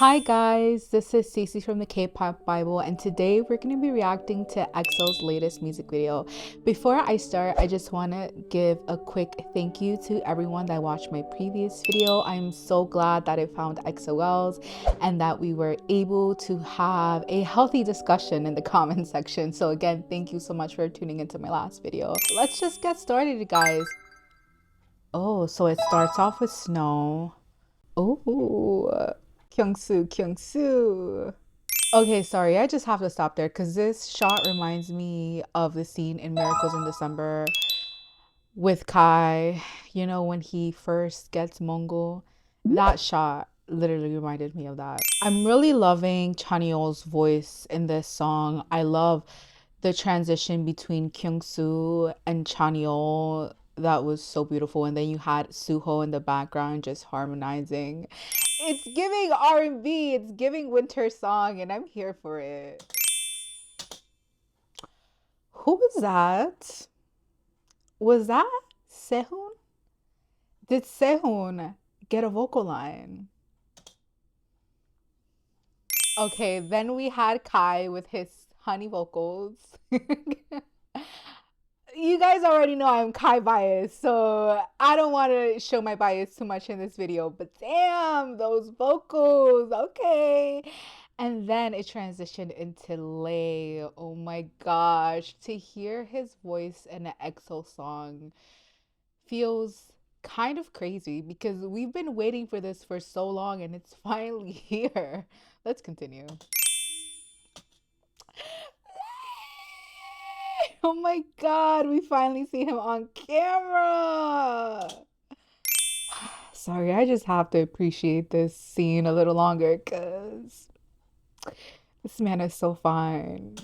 Hi guys, this is Cece from the K-pop Bible, and today we're going to be reacting to EXO's latest music video. Before I start, I just want to give a quick thank you to everyone that watched my previous video. I'm so glad that I found EXO-Ls and that we were able to have a healthy discussion in the comment section. So again, thank you so much for tuning into my last video. Let's just get started, guys. Oh, so it starts off with snow. Oh, Kyungsu, Kyungsu. Okay, sorry, I just have to stop there because this shot reminds me of the scene in Miracles in December with Kai, when he first gets Mongol. That shot literally reminded me of that. I'm really loving Chanyeol's voice in this song. I love the transition between Kyungsu and Chanyeol. That was so beautiful. And then you had Suho in the background just harmonizing. It's giving R&B, it's giving winter song, and I'm here for it. Who was that? Was that Sehun? Did Sehun get a vocal line? Okay, then we had Kai with his honey vocals. You guys already know I'm Kai biased, so I don't want to show my bias too much in this video, but damn, those vocals, okay. And then it transitioned into Lay. Oh my gosh, to hear his voice in an EXO song feels kind of crazy because we've been waiting for this for so long and it's finally here. Let's continue. Oh my god, we finally see him on camera. Sorry, I just have to appreciate this scene a little longer because this man is so fine.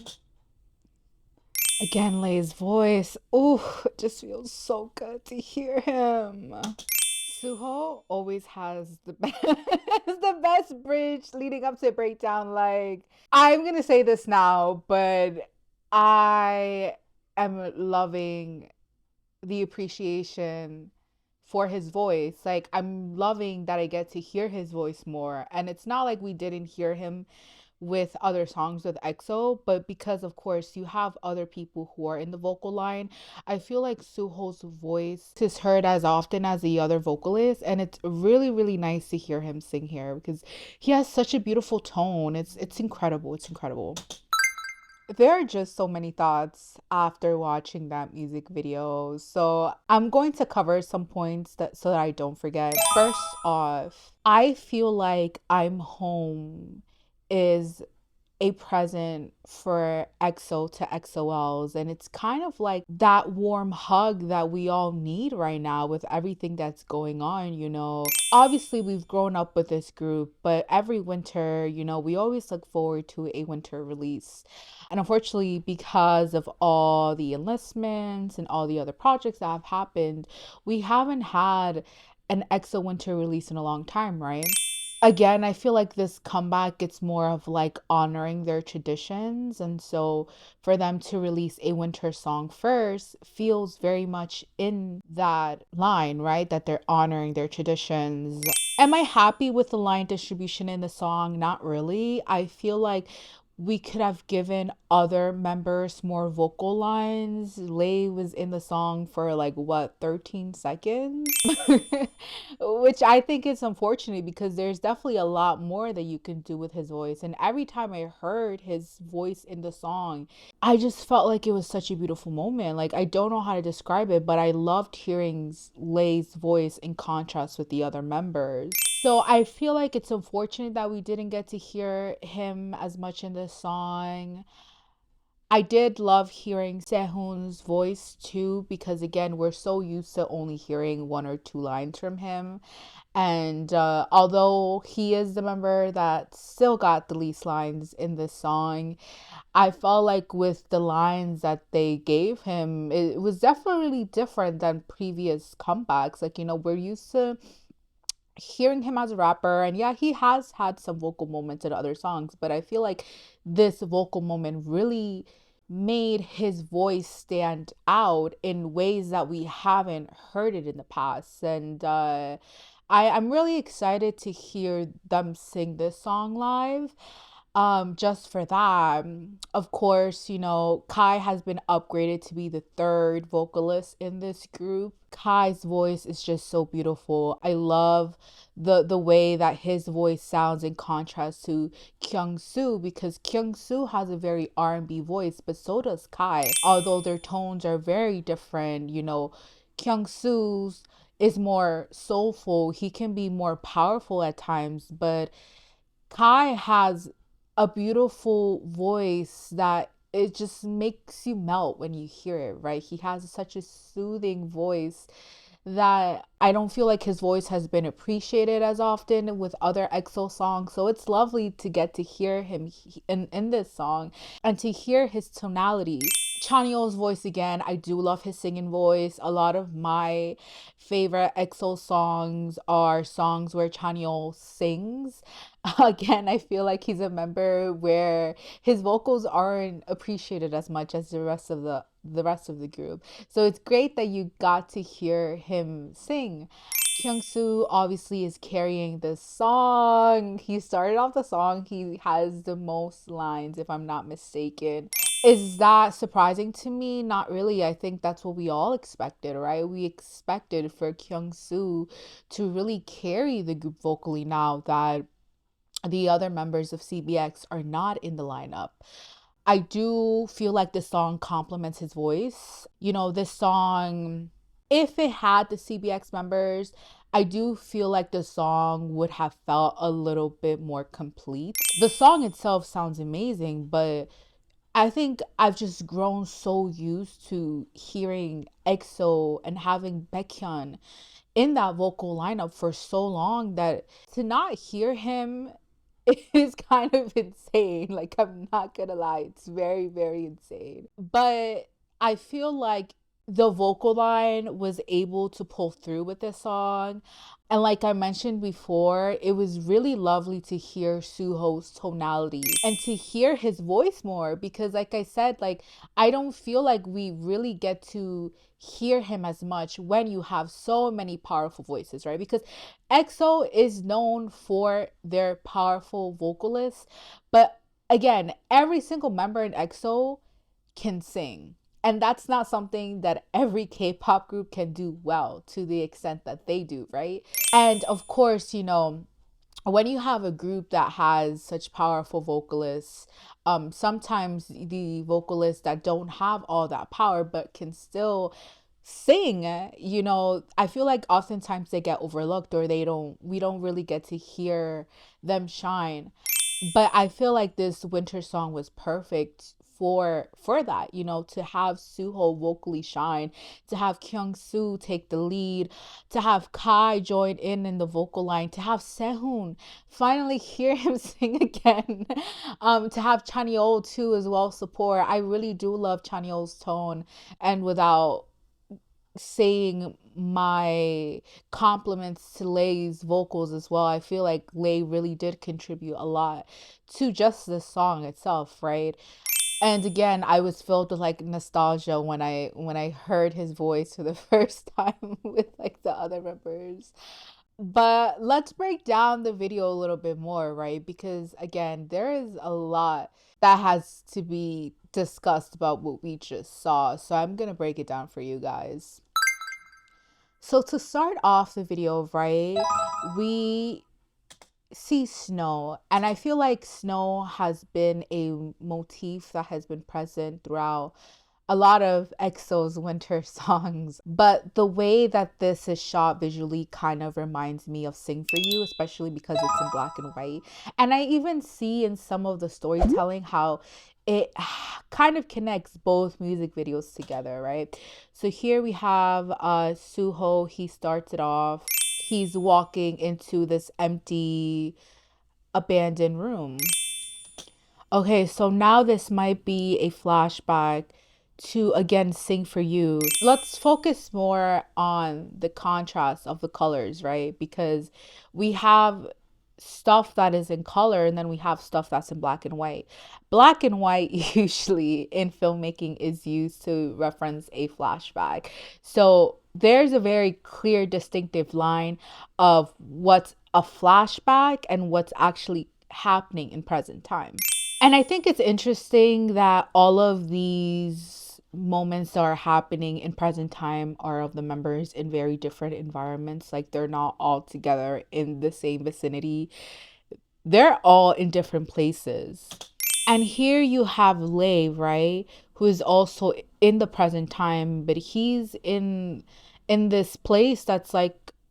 Again, Lay's voice. Oh, it just feels so good to hear him. Suho always has the best, the best bridge leading up to a breakdown. Like, I'm gonna say this now, but I am loving the appreciation for his voice. Like, I'm loving that I get to hear his voice more. And it's not like we didn't hear him with other songs with EXO, but because of course you have other people who are in the vocal line, I feel like Suho's voice is heard as often as the other vocalists, and it's really really nice to hear him sing here because he has such a beautiful tone. It's incredible. It's incredible. There are just so many thoughts after watching that music video. So I'm going to cover some points that so that I don't forget. First off, I feel like I'm home is a present for EXO to EXO-Ls, and it's kind of like that warm hug that we all need right now with everything that's going on. Obviously we've grown up with this group, but every winter, we always look forward to a winter release. And unfortunately, because of all the enlistments and all the other projects that have happened, we haven't had an EXO winter release in a long time, right? Again, I feel like this comeback, it's more of like honoring their traditions. And so for them to release a winter song first feels very much in that line, right? That they're honoring their traditions. Am I happy with the line distribution in the song? Not really. I feel like we could have given other members more vocal lines. Lay was in the song for like what, 13 seconds? Which I think is unfortunate because there's definitely a lot more that you can do with his voice. And every time I heard his voice in the song, I just felt like it was such a beautiful moment. Like, I don't know how to describe it, but I loved hearing Lay's voice in contrast with the other members. So I feel like it's unfortunate that we didn't get to hear him as much in this song. I did love hearing Sehun's voice too, because again, we're so used to only hearing one or two lines from him. And although he is the member that still got the least lines in this song, I felt like with the lines that they gave him, it was definitely different than previous comebacks. Like, we're used to hearing him as a rapper, and yeah, he has had some vocal moments in other songs, but I feel like this vocal moment really made his voice stand out in ways that we haven't heard it in the past. And I'm really excited to hear them sing this song live. Just for that. Of course, Kai has been upgraded to be the third vocalist in this group. Kai's voice is just so beautiful. I love the way that his voice sounds in contrast to Kyung-soo, because Kyung-soo has a very R&B voice, but so does Kai. Although their tones are very different, Kyung-soo's is more soulful. He can be more powerful at times, but Kai has a beautiful voice that it just makes you melt when you hear it, right? He has such a soothing voice that I don't feel like his voice has been appreciated as often with other EXO songs. So it's lovely to get to hear him in this song and to hear his tonality. Chanyeol's voice again, I do love his singing voice. A lot of my favorite EXO songs are songs where Chanyeol sings. Again, I feel like he's a member where his vocals aren't appreciated as much as the rest of the group. So it's great that you got to hear him sing. Kyung-soo obviously is carrying this song. He started off the song, he has the most lines, if I'm not mistaken. Is that surprising to me? Not really. I think that's what we all expected, right? We expected for Kyung-soo to really carry the group vocally now that the other members of CBX are not in the lineup. I do feel like this song complements his voice. This song, if it had the CBX members, I do feel like the song would have felt a little bit more complete. The song itself sounds amazing, but I think I've just grown so used to hearing EXO and having Baekhyun in that vocal lineup for so long that to not hear him is kind of insane. Like, I'm not gonna lie, it's very, very insane. But I feel like the vocal line was able to pull through with this song. And like I mentioned before, it was really lovely to hear Suho's tonality and to hear his voice more because, like I said, like I don't feel like we really get to hear him as much when you have so many powerful voices, right? Because EXO is known for their powerful vocalists, but again, every single member in EXO can sing. And that's not something that every K-pop group can do well to the extent that they do, right? And of course, when you have a group that has such powerful vocalists, sometimes the vocalists that don't have all that power but can still sing, I feel like oftentimes they get overlooked or we don't really get to hear them shine. But I feel like this winter song was perfect for that, to have Suho vocally shine, to have Kyung-soo take the lead, to have Kai join in the vocal line, to have Sehun finally hear him sing again, to have Chanyeol too as well support. I really do love Chanyeol's tone, and without saying my compliments to Lay's vocals as well, I feel like Lay really did contribute a lot to just the song itself, right? And again, I was filled with like nostalgia when I heard his voice for the first time with like the other members. But let's break down the video a little bit more, right? Because again, there is a lot that has to be discussed about what we just saw. So I'm going to break it down for you guys. So to start off the video, right, we see snow, and I feel like snow has been a motif that has been present throughout a lot of EXO's winter songs, but the way that this is shot visually kind of reminds me of Sing For You, especially because it's in black and white. And I even see in some of the storytelling how it kind of connects both music videos together, right? So here we have Suho. He starts it off. He's walking into this empty, abandoned room. Okay, so now this might be a flashback to again Sing For You. Let's focus more on the contrast of the colors, right? Because we have stuff that is in color and then we have stuff that's in black and white. Black and white usually in filmmaking is used to reference a flashback. So there's a very clear, distinctive line of what's a flashback and what's actually happening in present time. And I think it's interesting that all of these moments that are happening in present time are of the members in very different environments. Like they're not all together in the same vicinity, they're all in different places. And here you have Lay, right? Who is also in the present time, but he's in this place that's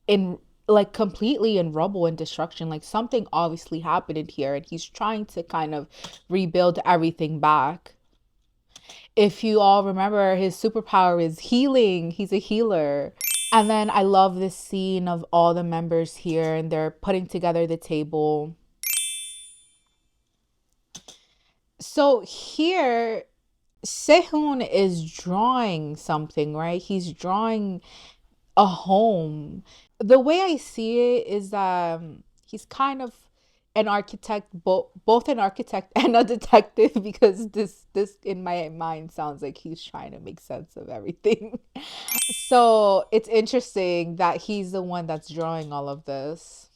in like completely in rubble and destruction. Like something obviously happened in here and he's trying to kind of rebuild everything back. If you all remember, his superpower is healing. He's a healer. And then I love this scene of all the members here and they're putting together the table. So here Sehun is drawing something, right? He's drawing a home. The way I see it is that he's kind of an architect, both an architect and a detective, because this in my mind sounds like he's trying to make sense of everything. So it's interesting that he's the one that's drawing all of this.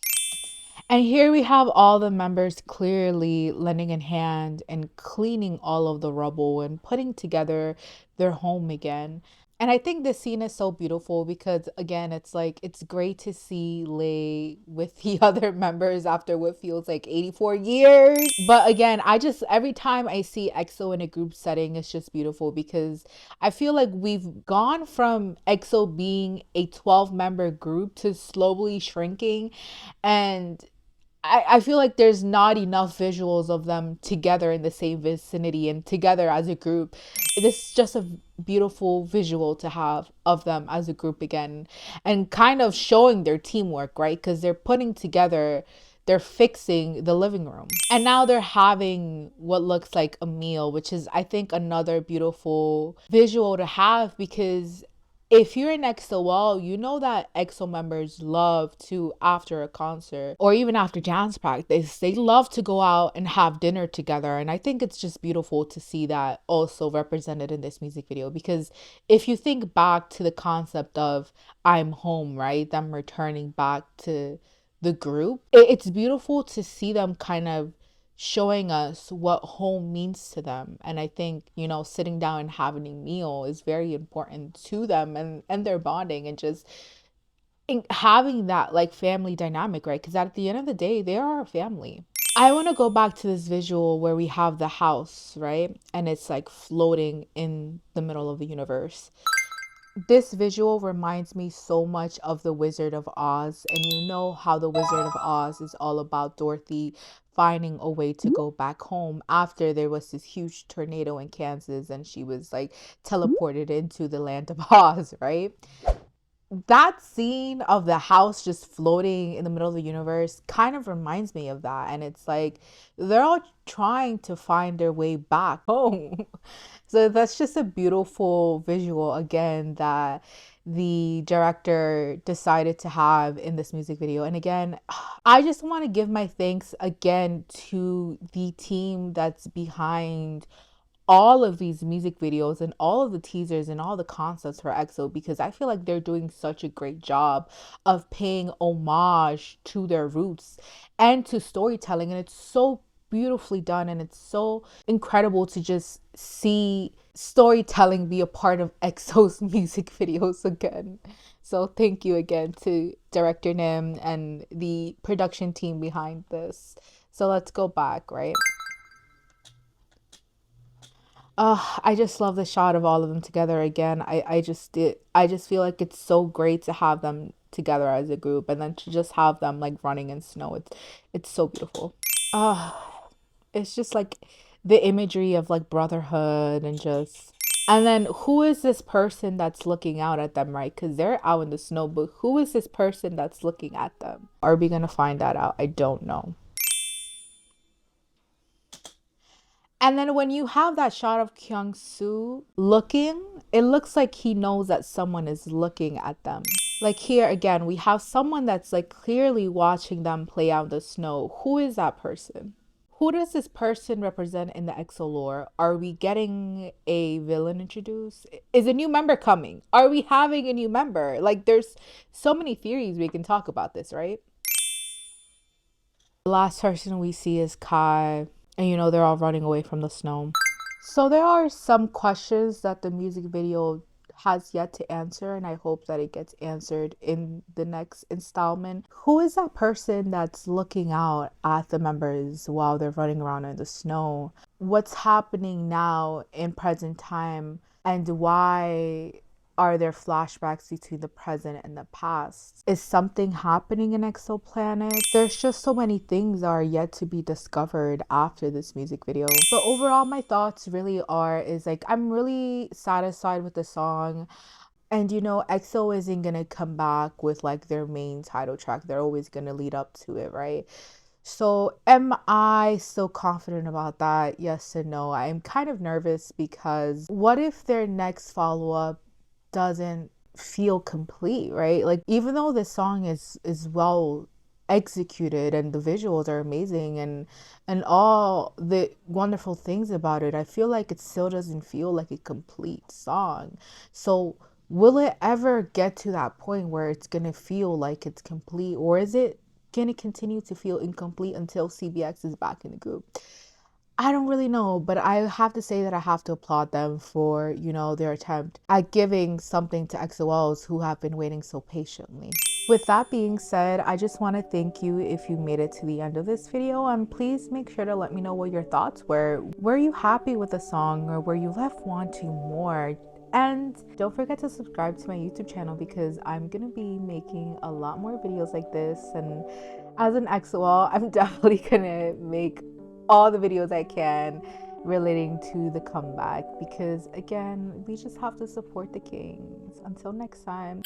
And here we have all the members clearly lending a hand and cleaning all of the rubble and putting together their home again. And I think this scene is so beautiful because, again, it's like it's great to see Lei with the other members after what feels like 84 years. But again, I just, every time I see EXO in a group setting, it's just beautiful because I feel like we've gone from EXO being a 12-member group to slowly shrinking. And I feel like there's not enough visuals of them together in the same vicinity and together as a group. This is just a beautiful visual to have of them as a group again and kind of showing their teamwork, right? Because they're putting together, they're fixing the living room. And now they're having what looks like a meal, which is, I think, another beautiful visual to have because if you're in EXO, you know that EXO members love to, after a concert or even after dance practice, they love to go out and have dinner together. And I think it's just beautiful to see that also represented in this music video. Because if you think back to the concept of I'm home, right? Them returning back to the group, it's beautiful to see them kind of showing us what home means to them. And I think, sitting down and having a meal is very important to them and their bonding and just having that like family dynamic, right? Because at the end of the day, they are a family. I want to go back to this visual where we have the house, right? And it's like floating in the middle of the universe. This visual reminds me so much of The Wizard of Oz. And you know how The Wizard of Oz is all about Dorothy finding a way to go back home after there was this huge tornado in Kansas and she was like teleported into the land of Oz, right? That scene of the house just floating in the middle of the universe kind of reminds me of that. And it's like they're all trying to find their way back home. So that's just a beautiful visual again that the director decided to have in this music video. And again, I just want to give my thanks again to the team that's behind all of these music videos and all of the teasers and all the concepts for EXO because I feel like they're doing such a great job of paying homage to their roots and to storytelling. And it's so beautifully done and it's so incredible to just see storytelling be a part of EXO's music videos again. So thank you again to director Nim and the production team behind this. So let's go back, right? I just love the shot of all of them together again. I just feel like it's so great to have them together as a group and then to just have them like running in snow. It's so beautiful. Uh it's just like the imagery of like brotherhood and just and then who is this person that's looking out at them, right? Because they're out in the snow, but who is this person that's looking at them? Are we gonna find that out? I don't know. And then when you have that shot of Kyung Soo looking, it looks like he knows that someone is looking at them. Like here again, we have someone that's like clearly watching them play out the snow. Who is that person? Who does this person represent in the EXO lore? Are we getting a villain introduced? Is a new member coming? Are we having a new member? Like, there's so many theories we can talk about this, right? The last person we see is Kai, and they're all running away from the snow. So there are some questions that the music video has yet to answer, and I hope that it gets answered in the next installment. Who is that person that's looking out at the members while they're running around in the snow? What's happening now in present time, and why are there flashbacks between the present and the past? Is something happening in exoplanet? There's just so many things that are yet to be discovered after this music video. But overall, my thoughts really is like, I'm really satisfied with the song. And EXO isn't gonna come back with like their main title track. They're always gonna lead up to it, right? So am I so confident about that? Yes and no. I'm kind of nervous because what if their next follow-up doesn't feel complete, right? Like, even though this song is well executed and the visuals are amazing and all the wonderful things about it, I feel like it still doesn't feel like a complete song. So will it ever get to that point where it's gonna feel like it's complete, or is it gonna continue to feel incomplete until CBX is back in the group? I don't really know, but I have to say that I have to applaud them for, their attempt at giving something to XOLs who have been waiting so patiently. With that being said, I just want to thank you if you made it to the end of this video, and please make sure to let me know what your thoughts were. Were you happy with the song, or were you left wanting more? And don't forget to subscribe to my YouTube channel because I'm gonna be making a lot more videos like this. And as an XOL, I'm definitely gonna make all the videos I can relating to the comeback because, again, we just have to support the kings. Until next time.